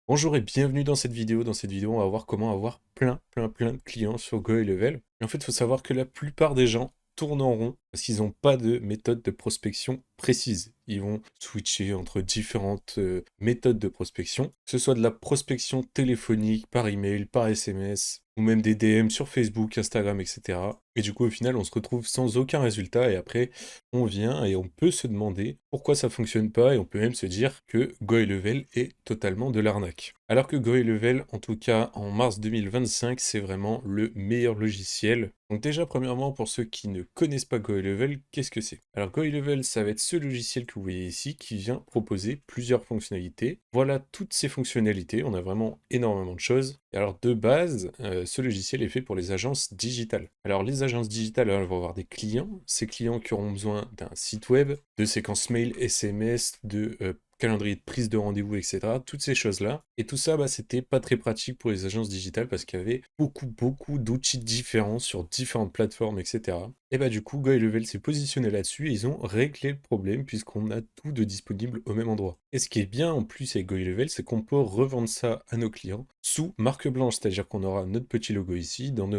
Bonjour et bienvenue dans cette vidéo. Dans cette vidéo, on va voir comment avoir plein de clients sur GoElevel. Et en fait, il faut savoir que la plupart des gens tournent en rond parce qu'ils n'ont pas de méthode de prospection précise. Ils vont switcher entre différentes méthodes de prospection, que ce soit de la prospection téléphonique, par email, par SMS, ou même des DM sur Facebook, Instagram, etc. Et du coup, au final, on se retrouve sans aucun résultat et après, on vient et on peut se demander pourquoi ça fonctionne pas et on peut même se dire que GoElevel est totalement de l'arnaque. Alors que GoElevel, en tout cas en mars 2025, c'est vraiment le meilleur logiciel. Donc déjà, premièrement, pour ceux qui ne connaissent pas GoElevel, qu'est-ce que c'est? Alors GoElevel, ça va être ce logiciel que vous voyez ici qui vient proposer plusieurs fonctionnalités. Voilà toutes ces fonctionnalités, on a vraiment énormément de choses. Et alors de base, ce logiciel est fait pour les agences digitales. Alors les agences digitales, elles vont avoir des clients, ces clients qui auront besoin d'un site web, de séquences mail, SMS, de calendrier de prise de rendez-vous, etc. Toutes ces choses-là. Et tout ça, c'était pas très pratique pour les agences digitales parce qu'il y avait beaucoup d'outils différents sur différentes plateformes, etc. Et du coup, GoElevel s'est positionné là-dessus et ils ont réglé le problème puisqu'on a tout de disponible au même endroit. Et ce qui est bien en plus avec GoElevel, c'est qu'on peut revendre ça à nos clients sous marque blanche, c'est-à-dire qu'on aura notre petit logo ici, dans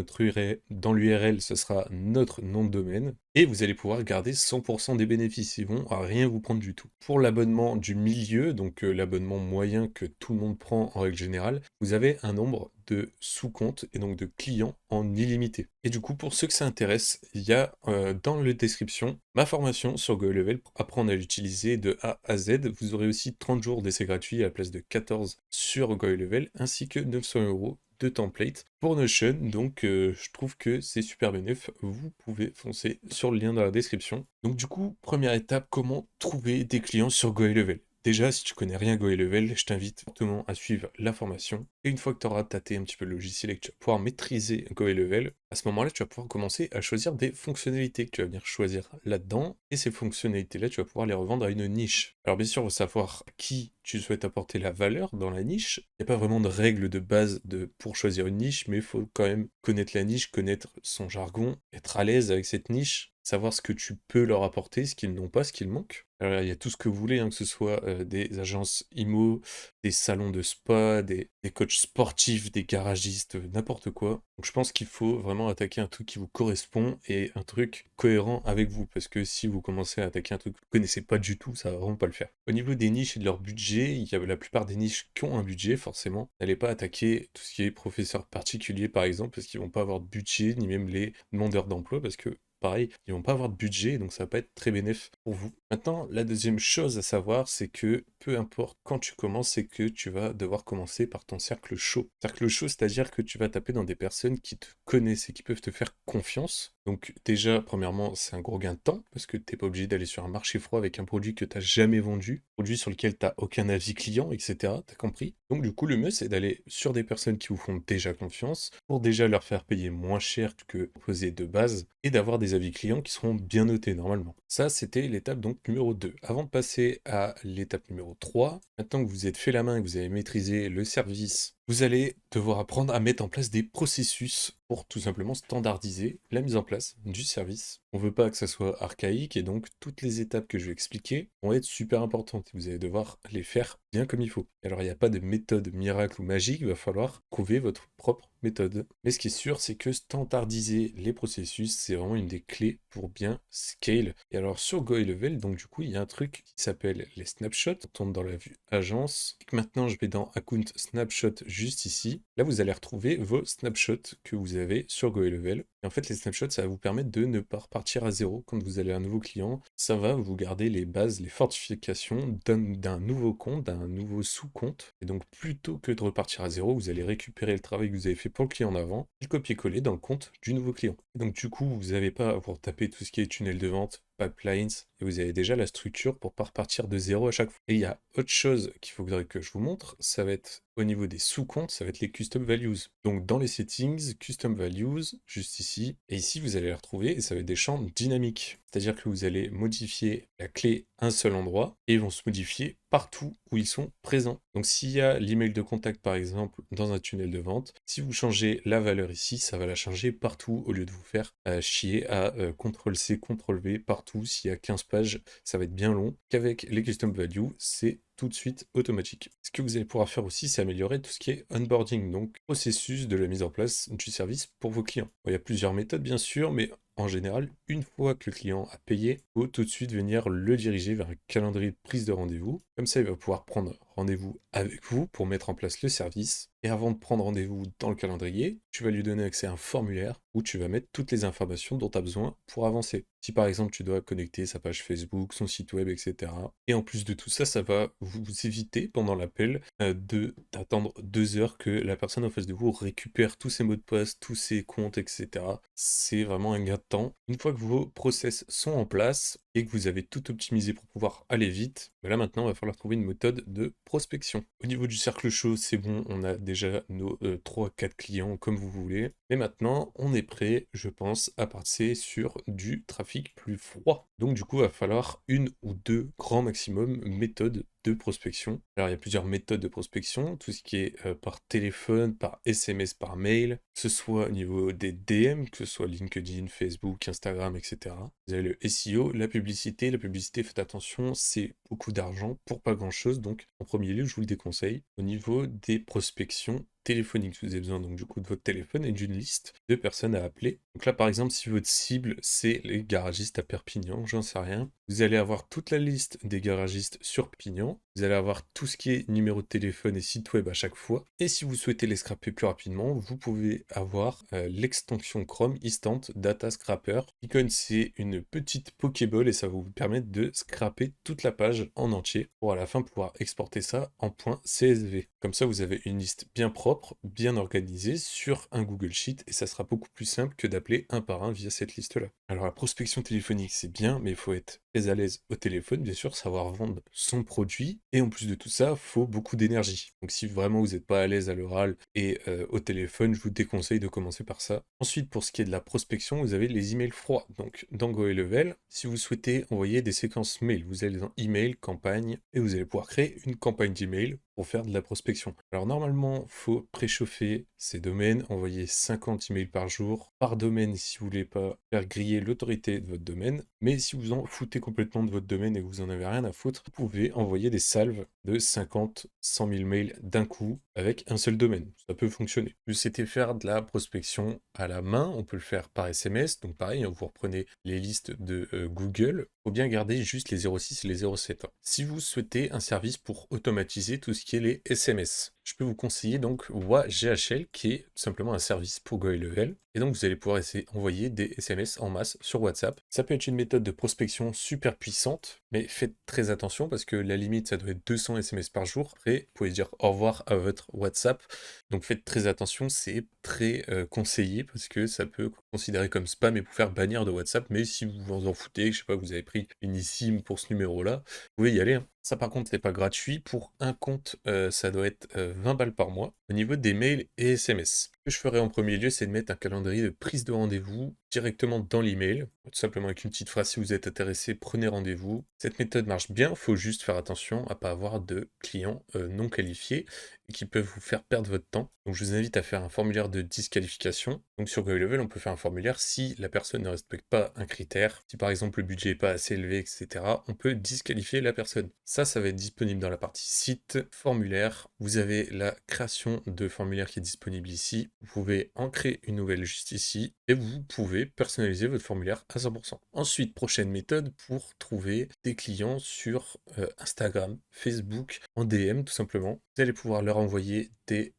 l'URL, ce sera notre nom de domaine, et vous allez pouvoir garder 100% des bénéfices, ils vont à rien vous prendre du tout. Pour l'abonnement du milieu, donc l'abonnement moyen que tout le monde prend en règle générale, vous avez un nombre de sous-comptes et donc de clients en illimité. Et du coup, pour ceux que ça intéresse, il y a dans la description ma formation sur GoElevel pour apprendre à l'utiliser de A à Z. Vous aurez aussi 30 jours d'essai gratuit à la place de 14 sur GoElevel, ainsi que 900 € de template pour Notion. Donc je trouve que c'est super bénéf. Vous pouvez foncer sur le lien dans la description. Donc du coup, première étape, comment trouver des clients sur GoElevel? Déjà, si tu connais rien à GoElevel, je t'invite fortement à suivre la formation. Et une fois que tu auras tâté un petit peu le logiciel et que tu vas pouvoir maîtriser GoElevel, à ce moment-là, tu vas pouvoir commencer à choisir des fonctionnalités que tu vas venir choisir là-dedans. Et ces fonctionnalités-là, tu vas pouvoir les revendre à une niche. Alors bien sûr, il faut savoir à qui tu souhaites apporter la valeur dans la niche. Il n'y a pas vraiment de règle de base pour choisir une niche, mais il faut quand même connaître la niche, connaître son jargon, être à l'aise avec cette niche, savoir ce que tu peux leur apporter, ce qu'ils n'ont pas, ce qu'il manque. Alors, il y a tout ce que vous voulez, que ce soit des agences IMO, des salons de spa, des coachs sportifs, des garagistes, n'importe quoi. Donc je pense qu'il faut vraiment attaquer un truc qui vous correspond et un truc cohérent avec vous, parce que si vous commencez à attaquer un truc que vous ne connaissez pas du tout, ça va vraiment pas le faire. Au niveau des niches et de leur budget, il y a la plupart des niches qui ont un budget, forcément. N'allez pas attaquer tout ce qui est professeur particulier, par exemple, parce qu'ils vont pas avoir de budget, ni même les demandeurs d'emploi, parce que pareil, ils vont pas avoir de budget, donc ça va pas être très bénéf pour vous. Maintenant, la deuxième chose à savoir, c'est que peu importe quand tu commences, c'est que tu vas devoir commencer par ton cercle chaud. Cercle chaud, c'est-à-dire que tu vas taper dans des personnes qui te connaissent et qui peuvent te faire confiance. Donc déjà, premièrement, c'est un gros gain de temps, parce que tu n'es pas obligé d'aller sur un marché froid avec un produit que tu n'as jamais vendu, produit sur lequel tu n'as aucun avis client, etc. T'as compris? Donc du coup, le mieux, c'est d'aller sur des personnes qui vous font déjà confiance, pour déjà leur faire payer moins cher que posé de base, et d'avoir des avis clients qui seront bien notés normalement. Ça, c'était l'étape donc numéro 2. Avant de passer à l'étape numéro 3, maintenant que vous êtes fait la main et que vous avez maîtrisé le service, vous allez devoir apprendre à mettre en place des processus pour tout simplement standardiser la mise en place du service. On ne veut pas que ça soit archaïque et donc toutes les étapes que je vais expliquer vont être super importantes. Vous allez devoir les faire bien comme il faut. Alors il n'y a pas de méthode miracle ou magique, il va falloir trouver votre propre méthode. Mais ce qui est sûr, c'est que standardiser les processus, c'est vraiment une des clés pour bien scale. Et alors sur GoElevel, donc du coup, il y a un truc qui s'appelle les snapshots. On tourne dans la vue agence. Maintenant, je vais dans Account Snapshot juste ici. Là, vous allez retrouver vos snapshots que vous avez sur GoElevel. Et en fait, les snapshots, ça va vous permettre de ne pas repartir à zéro quand vous allez à un nouveau client. Ça va vous garder les bases, les fortifications d'un nouveau compte, d'un nouveau sous-compte. Et donc, plutôt que de repartir à zéro, vous allez récupérer le travail que vous avez fait pour le client d'avant et le copier-coller dans le compte du nouveau client. Et donc, du coup, vous n'avez pas à vous taper tout ce qui est tunnel de vente, pipelines, et vous avez déjà la structure pour pas repartir de zéro à chaque fois. Et il y a autre chose qu'il faudrait que je vous montre, ça va être au niveau des sous-comptes, ça va être les custom values. Donc dans les settings, custom values, juste ici, et ici vous allez les retrouver, et ça va être des champs dynamiques. C'est-à-dire que vous allez modifier la clé à un seul endroit, et ils vont se modifier partout où ils sont présents. Donc s'il y a l'email de contact par exemple dans un tunnel de vente, si vous changez la valeur ici, ça va la changer partout au lieu de vous faire chier à CTRL-C, CTRL-V partout partout. S'il y a 15 pages, ça va être bien long. Qu'avec les custom values, c'est tout de suite automatique. Ce que vous allez pouvoir faire aussi, c'est améliorer tout ce qui est onboarding, donc processus de la mise en place du service pour vos clients. Bon, il y a plusieurs méthodes bien sûr, mais en général, une fois que le client a payé, il faut tout de suite venir le diriger vers un calendrier de prise de rendez-vous. Comme ça, il va pouvoir prendre rendez-vous avec vous pour mettre en place le service. Et avant de prendre rendez-vous dans le calendrier, tu vas lui donner accès à un formulaire où tu vas mettre toutes les informations dont tu as besoin pour avancer. Si par exemple tu dois connecter sa page Facebook, son site web, etc. Et en plus de tout ça, ça va vous éviter pendant l'appel d'attendre 2 heures que la personne en face de vous récupère tous ses mots de passe, tous ses comptes, etc. C'est vraiment un gain de temps. Une fois que vos process sont en place et que vous avez tout optimisé pour pouvoir aller vite, ben là maintenant, il va falloir trouver une méthode de prospection. Au niveau du cercle chaud, c'est bon, on a déjà nos 3-4 clients comme vous voulez. Mais maintenant, on est prêt, je pense, à passer sur du trafic plus froid. Donc du coup, il va falloir une ou deux grands maximum méthodes de prospection. Alors il y a plusieurs méthodes de prospection, tout ce qui est par téléphone, par SMS, par mail, que ce soit au niveau des DM, que ce soit LinkedIn, Facebook, Instagram, etc. Vous avez le SEO, la publicité. La publicité, faites attention, c'est beaucoup d'argent pour pas grand-chose, donc en premier lieu, je vous le déconseille. Au niveau des prospections téléphoniques, vous avez besoin donc du coup de votre téléphone et d'une liste de personnes à appeler. Donc là, par exemple, si votre cible, c'est les garagistes à Perpignan, j'en sais rien, vous allez avoir toute la liste des garagistes sur Perpignan, vous allez avoir tout ce qui est numéro de téléphone et site web à chaque fois, et si vous souhaitez les scraper plus rapidement, vous pouvez avoir l'extension Chrome Instant Data Scrapper. Icon, c'est une petite Pokéball et ça va vous permettre de scraper toute la page en entier pour à la fin pouvoir exporter ça en .csv. Comme ça, vous avez une liste bien propre, bien organisée sur un Google Sheet et ça sera beaucoup plus simple que d'appeler un par un via cette liste-là. Alors la prospection téléphonique, c'est bien, mais il faut être très à l'aise au téléphone, bien sûr, savoir vendre son produit. Et en plus de tout ça, il faut beaucoup d'énergie. Donc si vraiment vous n'êtes pas à l'aise à l'oral et au téléphone, je vous déconseille de commencer par ça. Ensuite, pour ce qui est de la prospection, vous avez les emails froids. Donc dans GoHelloWell, si vous souhaitez envoyer des séquences mail, vous allez dans email, campagne, et vous allez pouvoir créer une campagne d'email pour faire de la prospection. Alors normalement, il faut préchauffer ces domaines, envoyer 50 emails par jour, par domaine si vous voulez pas faire griller l'autorité de votre domaine, mais si vous en foutez complètement de votre domaine et que vous en avez rien à foutre, vous pouvez envoyer des salves de 50, 100 000 mails d'un coup avec un seul domaine. Ça peut fonctionner. C'était faire de la prospection à la main, on peut le faire par SMS, donc pareil, vous reprenez les listes de Google, faut bien garder juste les 06 et les 07. Si vous souhaitez un service pour automatiser tout ce qui est les SMS, je peux vous conseiller donc WaGHL qui est tout simplement un service pour GoHelloWell. Et donc vous allez pouvoir essayer d'envoyer des SMS en masse sur WhatsApp. Ça peut être une méthode de prospection super puissante, mais faites très attention parce que la limite ça doit être 200 SMS par jour. Après, vous pouvez dire au revoir à votre WhatsApp. Donc faites très attention, c'est très conseillé parce que ça peut considérer comme spam et vous faire bannir de WhatsApp. Mais si vous vous en foutez, je sais pas, vous avez pris une eSIM pour ce numéro-là, vous pouvez y aller, hein. Ça par contre c'est pas gratuit, pour un compte ça doit être 20 balles par mois. Au niveau des mails et SMS, ce que je ferai en premier lieu c'est de mettre un calendrier de prise de rendez-vous directement dans l'email, tout simplement avec une petite phrase: si vous êtes intéressé, prenez rendez-vous. Cette méthode marche bien, il faut juste faire attention à pas avoir de clients non qualifiés et qui peuvent vous faire perdre votre temps. Donc je vous invite à faire un formulaire de disqualification. Donc sur GoHelloWell, on peut faire un formulaire si la personne ne respecte pas un critère, si par exemple le budget n'est pas assez élevé, etc. On peut disqualifier la personne. Ça va être disponible dans la partie site, formulaire. Vous avez la création de formulaire qui est disponible ici. Vous pouvez en créer une nouvelle juste ici et vous pouvez personnaliser votre formulaire à 100%. Ensuite, prochaine méthode pour trouver des clients sur Instagram, Facebook, en DM tout simplement. Vous allez pouvoir leur envoyer des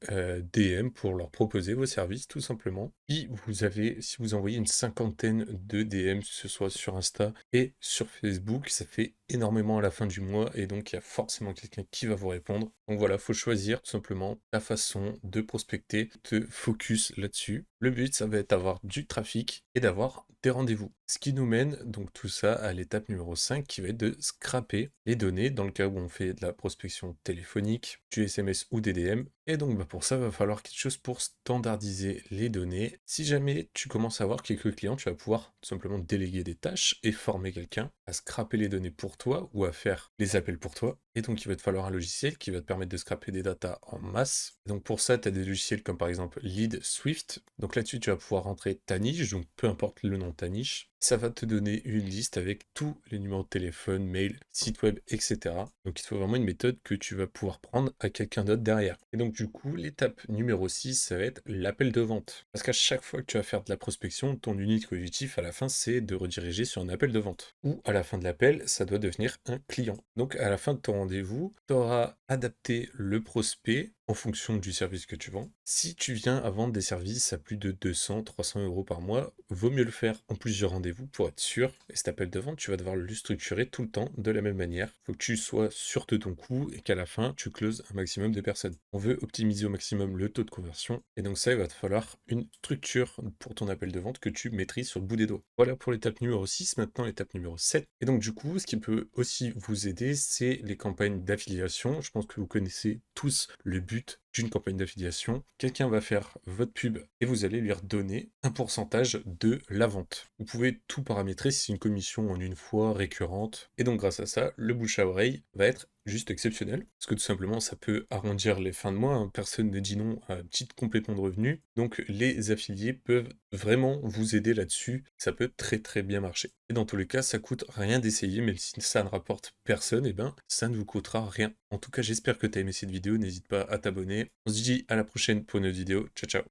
DM pour leur proposer vos services tout simplement. Puis vous avez, si vous envoyez une cinquantaine de DM, que ce soit sur Insta et sur Facebook, ça fait énormément à la fin du mois et donc il y a forcément quelqu'un qui va vous répondre. Donc voilà, faut choisir tout simplement ta façon de prospecter, te focus là-dessus. Le but, ça va être d'avoir du trafic et d'avoir des rendez-vous. Ce qui nous mène donc tout ça à l'étape numéro 5 qui va être de scraper les données dans le cas où on fait de la prospection téléphonique, du SMS ou des DM. Et donc pour ça, il va falloir quelque chose pour standardiser les données. Si jamais tu commences à avoir quelques clients, tu vas pouvoir tout simplement déléguer des tâches et former quelqu'un à scraper les données pour toi ou à faire les appels pour toi. Et donc il va te falloir un logiciel qui va te permettre de scraper des datas en masse. Donc pour ça, tu as des logiciels comme par exemple Lead Swift. Donc là-dessus, tu vas pouvoir rentrer ta niche, donc peu importe le nom de ta niche. ça va te donner une liste avec tous les numéros de téléphone, mail, site web, etc. Donc il te faut vraiment une méthode que tu vas pouvoir prendre à quelqu'un d'autre derrière. Et donc du coup, l'étape numéro 6, ça va être l'appel de vente. Parce qu'à chaque fois que tu vas faire de la prospection, ton unique objectif à la fin, c'est de rediriger sur un appel de vente. Ou à la fin de l'appel, ça doit devenir un client. Donc à la fin de ton rendez-vous, tu auras adapté le prospect en fonction du service que tu vends. Si tu viens à vendre des services à plus de 200, 300 euros par mois, vaut mieux le faire en plusieurs rendez-vous pour être sûr. Et cet appel de vente, tu vas devoir le structurer tout le temps de la même manière. Il faut que tu sois sûr de ton coût et qu'à la fin, tu closes un maximum de personnes. On veut optimiser au maximum le taux de conversion. Et donc ça, il va te falloir une structure pour ton appel de vente que tu maîtrises sur le bout des doigts. Voilà pour l'étape numéro 6, maintenant l'étape numéro 7. Et donc du coup, ce qui peut aussi vous aider, c'est les campagnes d'affiliation. Je pense que vous connaissez tous le but d'une campagne d'affiliation. Quelqu'un va faire votre pub et vous allez lui redonner un pourcentage de la vente. Vous pouvez tout paramétrer si c'est une commission en une fois récurrente. Et donc grâce à ça, le bouche à oreille va être juste exceptionnel. Parce que tout simplement, ça peut arrondir les fins de mois. Hein. Personne ne dit non à un petit complément de revenu. Donc les affiliés peuvent vraiment vous aider là-dessus. Ça peut très très bien marcher. Et dans tous les cas, ça coûte rien d'essayer, mais si ça ne rapporte personne, et ben ça ne vous coûtera rien. En tout cas, j'espère que tu as aimé cette vidéo. N'hésite pas à t'abonner. On se dit à la prochaine pour une autre vidéo. Ciao ciao.